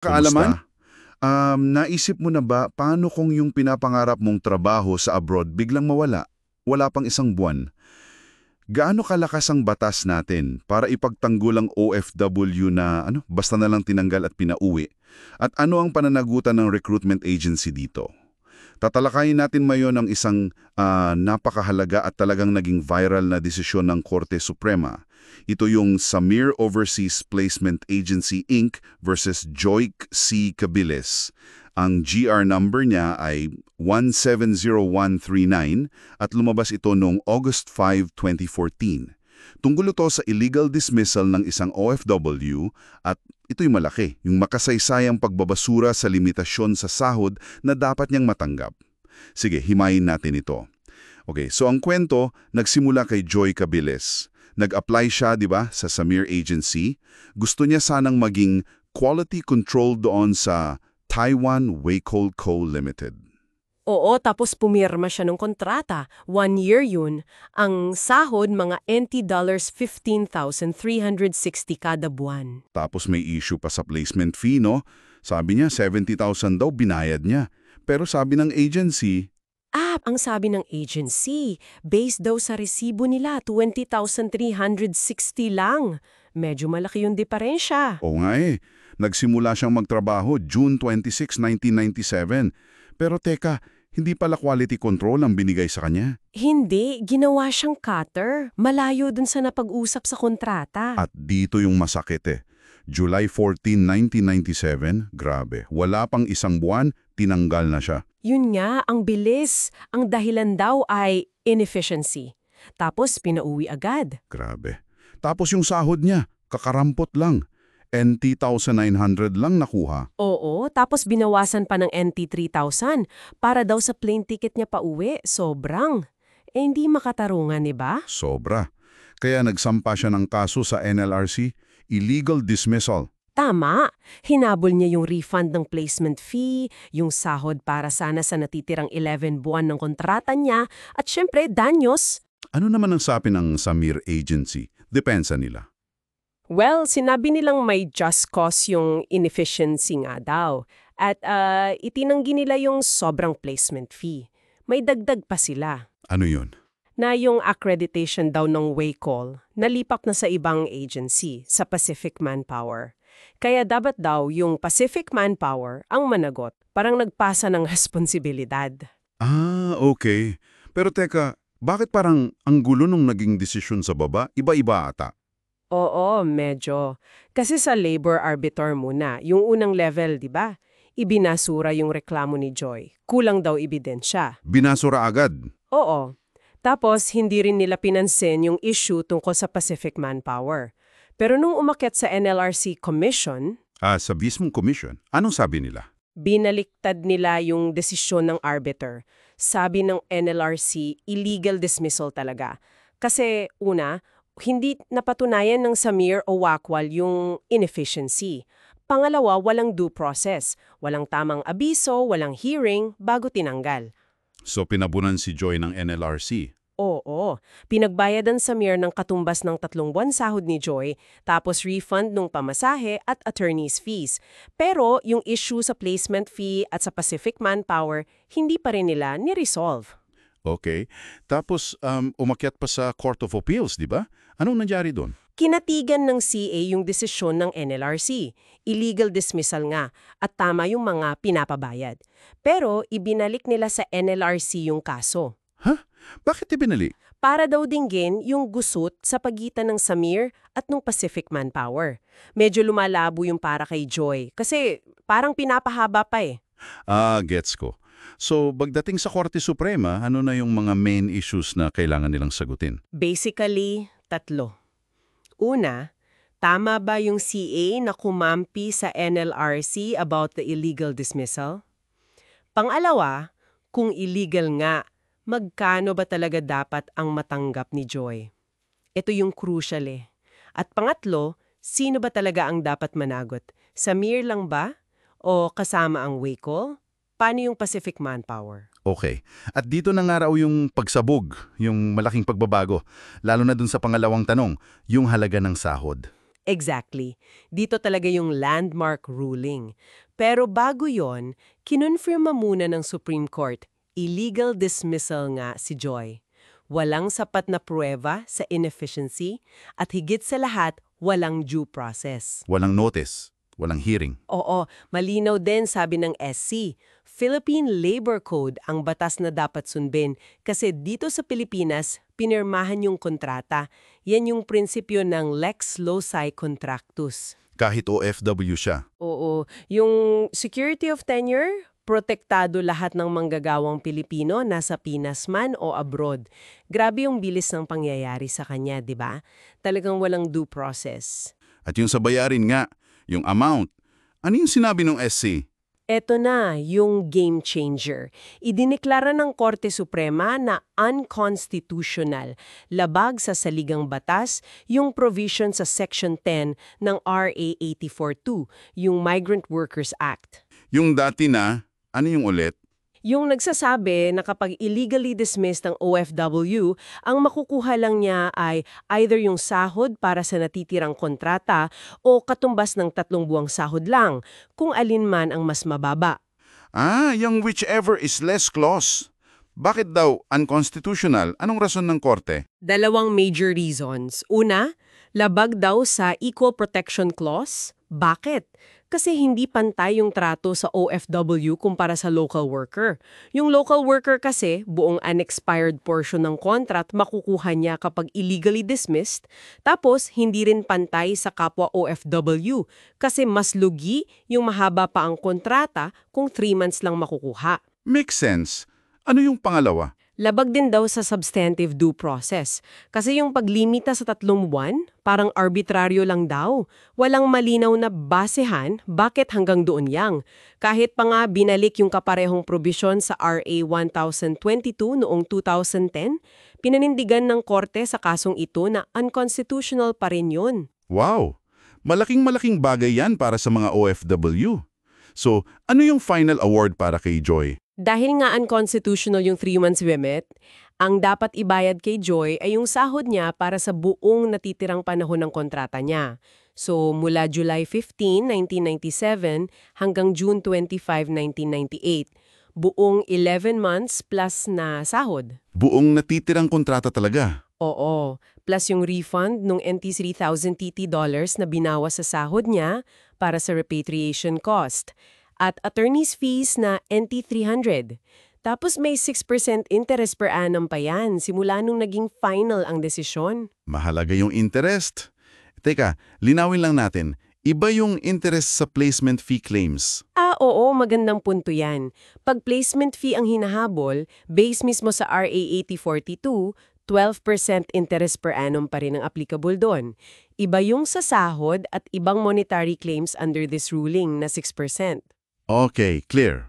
Kaalaman? Kumusta? Naisip mo na ba paano kung yung pinapangarap mong trabaho sa abroad biglang mawala? Wala pang isang buwan. Gaano kalakas ang batas natin para ipagtanggol ang OFW na basta na lang tinanggal at pinauwi? At ano ang pananagutan ng recruitment agency dito? Tatalakayin natin ngayon ang isang napakahalaga at talagang naging viral na desisyon ng Korte Suprema. Ito yung Samir Overseas Placement Agency Inc. versus Joyce C. Cabiles. Ang GR number niya ay 170139 at lumabas ito noong August 5, 2014. Tungkol ito sa illegal dismissal ng isang OFW at ito'y malaki, yung makasaysayang pagbabasura sa limitasyon sa sahod na dapat niyang matanggap. Sige, himayin natin ito. Okay, so ang kwento, nagsimula kay Joy Cabiles. Nag-apply siya, di ba, sa Samir Agency. Gusto niya sanang maging quality control doon sa Taiwan Weicoal Co. Limited. Oo, tapos pumirma siya ng kontrata. 1 year yun. Ang sahod, mga NT dollars 15,360 kada buwan. Tapos may issue pa sa placement fee, no? Sabi niya, 70,000 daw binayad niya. Pero sabi ng agency, Ang sabi ng agency, based daw sa resibo nila, 20,360 lang. Medyo malaki yung diferensya. oo nga nagsimula siyang magtrabaho June 26, 1997. Pero teka, hindi pala quality control ang binigay sa kanya. Hindi, ginawa siyang cutter. Malayo dun sa napag-usap sa kontrata. At dito yung masakit July 14, 1997, grabe, wala pang isang buwan, tinanggal na siya. Yun nga, ang bilis. Ang dahilan daw ay inefficiency. Tapos pinauwi agad. Grabe. Tapos yung sahod niya, kakarampot lang. NT 1,900 lang nakuha. Oo, tapos binawasan pa ng NT 3,000 para daw sa plane ticket niya pauwi. Sobrang. Hindi makatarungan, di ba? Sobra. Kaya nagsampa siya ng kaso sa NLRC, illegal dismissal. Tama. Hinabol niya yung refund ng placement fee, yung sahod para sana sa natitirang 11 buwan ng kontrata niya, at syempre, danyos. Ano naman ang sabi ng Samir Agency? Depensa nila. Well, sinabi nilang may just cause yung inefficiency nga daw. At itinanggi nila yung sobrang placement fee. May dagdag pa sila. Ano yun? Na yung accreditation daw ng Weicoal nalipat na sa ibang agency, sa Pacific Manpower. Kaya dapat daw yung Pacific Manpower ang managot, parang nagpasa ng responsibilidad. Okay. Pero teka, bakit parang ang gulo nung naging desisyon sa baba? Iba-iba ata. Oo, medyo. Kasi sa labor arbiter muna, yung unang level, di ba? Ibinasura yung reklamo ni Joy. Kulang daw ebidensya. Binasura agad. Oo. Tapos, hindi rin nila pinansin yung issue tungkol sa Pacific Manpower. Pero nung umakyat sa NLRC Commission, Sa mismong commission, anong sabi nila? binaliktad nila yung desisyon ng arbiter. Sabi ng NLRC, illegal dismissal talaga. Kasi, una, hindi napatunayan ng Samir o Wakwal yung inefficiency. Pangalawa, walang due process. Walang tamang abiso, walang hearing, bago tinanggal. So pinabunan si Joy ng NLRC. Oo, pinagbayadan sa Samir ng katumbas ng 3 buwan sahod ni Joy, tapos refund ng pamasahe at attorney's fees. Pero yung issue sa placement fee at sa Pacific Manpower, hindi pa rin nila ni-resolve. Okay. Tapos umakyat pa sa Court of Appeals, di ba? Anong nangyari doon? Kinatigan ng CA yung desisyon ng NLRC. Illegal dismissal nga at tama yung mga pinapabayad. Pero ibinalik nila sa NLRC yung kaso. Bakit ibinalik? Para daw dinggin yung gusot sa pagitan ng Samir at ng Pacific Manpower. Medyo lumalabo yung para kay Joy kasi parang pinapahaba pa Gets ko. So, pagdating sa Korte Suprema, ano na yung mga main issues na kailangan nilang sagutin? Basically, 3. Una, tama ba yung CA na kumampi sa NLRC about the illegal dismissal? Pangalawa, kung illegal nga, magkano ba talaga dapat ang matanggap ni Joy? Ito yung crucial At pangatlo, sino ba talaga ang dapat managot? Samir lang ba? O kasama ang Weicoal? Paano yung Pacific Manpower? Okay. At dito na nga raw yung pagsabog, yung malaking pagbabago. Lalo na dun sa pangalawang tanong, yung halaga ng sahod. Exactly. Dito talaga yung landmark ruling. Pero bago yon, kinonfirma muna ng Supreme Court, illegal dismissal nga si Joy. Walang sapat na pruweba sa inefficiency at higit sa lahat, walang due process. Walang notice, walang hearing. Oo, malinaw din sabi ng SC. Philippine Labor Code ang batas na dapat sundin kasi dito sa Pilipinas, pinirmahan yung kontrata. Yan yung prinsipyo ng Lex Loci Contractus. Kahit OFW siya. Oo, yung security of tenure, protektado lahat ng manggagawang Pilipino nasa Pinas man o abroad. Grabe yung bilis ng pangyayari sa kanya, di ba? Talagang walang due process. At yung sa bayarin nga, yung amount. Ano yung sinabi ng SC? Eto na, yung game changer. Idineklara ng Korte Suprema na unconstitutional, labag sa saligang batas, yung provision sa Section 10 ng RA 84-2, yung Migrant Workers Act. Yung dati na, ano yung ulit? Yung nagsasabi na kapag illegally dismissed ang OFW, ang makukuha lang niya ay either yung sahod para sa natitirang kontrata o katumbas ng 3 buwang sahod lang, kung alin man ang mas mababa. Yung whichever is less clause. Bakit daw unconstitutional? Anong rason ng korte? 2 major reasons. Una, labag daw sa Equal Protection Clause. Bakit? Kasi hindi pantay yung trato sa OFW kumpara sa local worker. Yung local worker kasi, buong unexpired portion ng contract makukuha niya kapag illegally dismissed, tapos hindi rin pantay sa kapwa OFW kasi mas lugi yung mahaba pa ang kontrata kung 3 months lang makukuha. Makes sense. Ano yung pangalawa? Labag din daw sa substantive due process. Kasi yung paglimita sa 3 buwan, parang arbitraryo lang daw. Walang malinaw na basehan bakit hanggang doon yang. Kahit pa nga binalik yung kaparehong probisyon sa RA 1022 noong 2010, pinanindigan ng korte sa kasong ito na unconstitutional pa rin yun. Wow! Malaking-malaking bagay yan para sa mga OFW. So, ano yung final award para kay Joy? Dahil nga unconstitutional yung 3 months remit, ang dapat ibayad kay Joy ay yung sahod niya para sa buong natitirang panahon ng kontrata niya. So, mula July 15, 1997 hanggang June 25, 1998. Buong 11 months plus na sahod. Buong natitirang kontrata talaga. Oo, plus yung refund nung NT 3,000 TT dollars na binawas sa sahod niya para sa repatriation cost. At attorney's fees na NT 300. Tapos may 6% interest per annum pa yan simula nung naging final ang desisyon. Mahalaga yung interest. Teka, linawin lang natin. Iba yung interest sa placement fee claims. Oo, magandang punto yan. Pag placement fee ang hinahabol, base mismo sa RA 8042, 12% interest per annum pa rin ang applicable doon. Iba yung sa sahod at ibang monetary claims under this ruling na 6%. Okay, clear.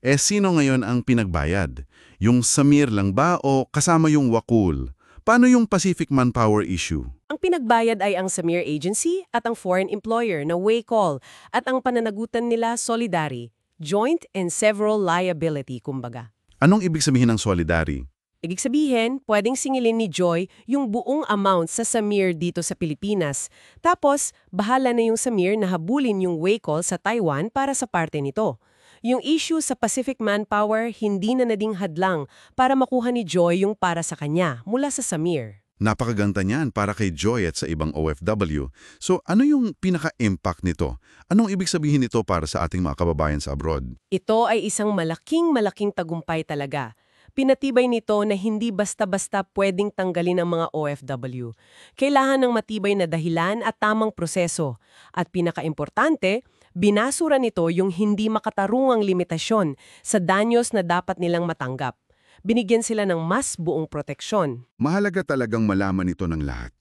Sino ngayon ang pinagbayad? Yung Samir lang ba o kasama yung Wakul? Paano yung Pacific Manpower issue? Ang pinagbayad ay ang Samir Agency at ang foreign employer na Waycall at ang pananagutan nila Solidari, joint and several liability kumbaga. Anong ibig sabihin ng solidary? Ibig sabihin, pwedeng singilin ni Joy yung buong amount sa Samir dito sa Pilipinas. Tapos, bahala na yung Samir na habulin yung Waycall sa Taiwan para sa parte nito. Yung issue sa Pacific Manpower hindi na naging hadlang para makuha ni Joy yung para sa kanya mula sa Samir. Napakaganda niyan para kay Joy at sa ibang OFW. So ano yung pinaka-impact nito? Anong ibig sabihin nito para sa ating mga kababayan sa abroad? Ito ay isang malaking tagumpay talaga. Pinatibay nito na hindi basta-basta pwedeng tanggalin ang mga OFW. Kailangan ng matibay na dahilan at tamang proseso. At pinakaimportante, binasura nito yung hindi makatarungang limitasyon sa danyos na dapat nilang matanggap. Binigyan sila ng mas buong proteksyon. Mahalaga talagang malaman ito ng lahat.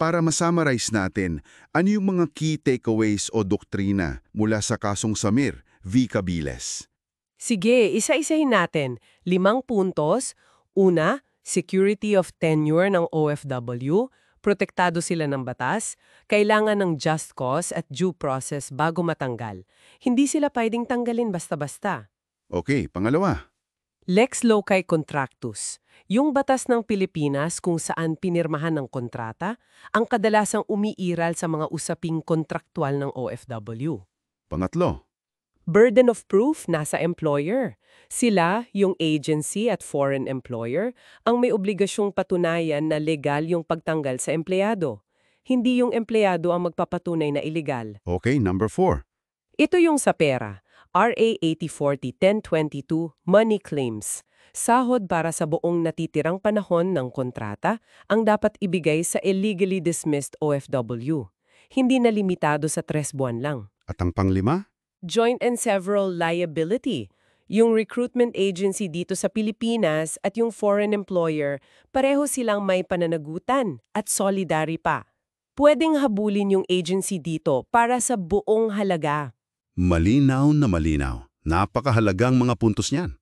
Para masummarize natin, ano yung mga key takeaways o doktrina mula sa kasong Samir v. Cabiles? Sige, isa-isahin natin. 5 puntos. Una, security of tenure ng OFW. Protektado sila ng batas. Kailangan ng just cause at due process bago matanggal. Hindi sila pwedeng tanggalin basta-basta. Okay, pangalawa. Lex Loci Contractus, yung batas ng Pilipinas kung saan pinirmahan ng kontrata ang kadalasang umiiral sa mga usaping kontraktual ng OFW. Pangatlo, Burden of proof nasa employer. Sila, yung agency at foreign employer, ang may obligasyong patunayan na legal yung pagtanggal sa empleyado. Hindi yung empleyado ang magpapatunay na illegal. okay, number 4. Ito yung sa pera, RA 8040-1022, Money Claims. Sahod para sa buong natitirang panahon ng kontrata ang dapat ibigay sa illegally dismissed OFW. Hindi na limitado sa 3 buwan lang. At ang panglima? Joint and several liability. Yung recruitment agency dito sa Pilipinas at yung foreign employer, pareho silang may pananagutan at solidary pa. Pwedeng habulin yung agency dito para sa buong halaga. Malinaw na malinaw. Napakahalagang mga puntos niyan.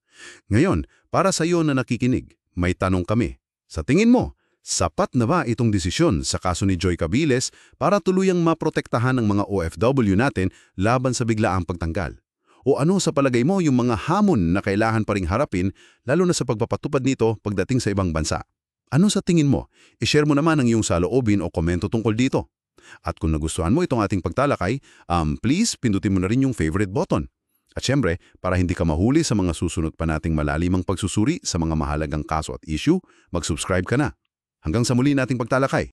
Ngayon, para sa iyo na nakikinig, may tanong kami. Sa tingin mo, sapat na ba itong desisyon sa kaso ni Joy Cabiles para tuluyang maprotektahan ng mga OFW natin laban sa biglaang pagtanggal? O ano sa palagay mo yung mga hamon na kailangan pa ring harapin lalo na sa pagpapatupad nito pagdating sa ibang bansa? Ano sa tingin mo? I-share mo naman ang iyong saloobin o komento tungkol dito. At kung nagustuhan mo itong ating pagtalakay, please pindutin mo na rin yung favorite button. At syempre, para hindi ka mahuli sa mga susunod pa nating malalimang pagsusuri sa mga mahalagang kaso at issue, mag-subscribe ka na. Hanggang sa muli nating pagtalakay.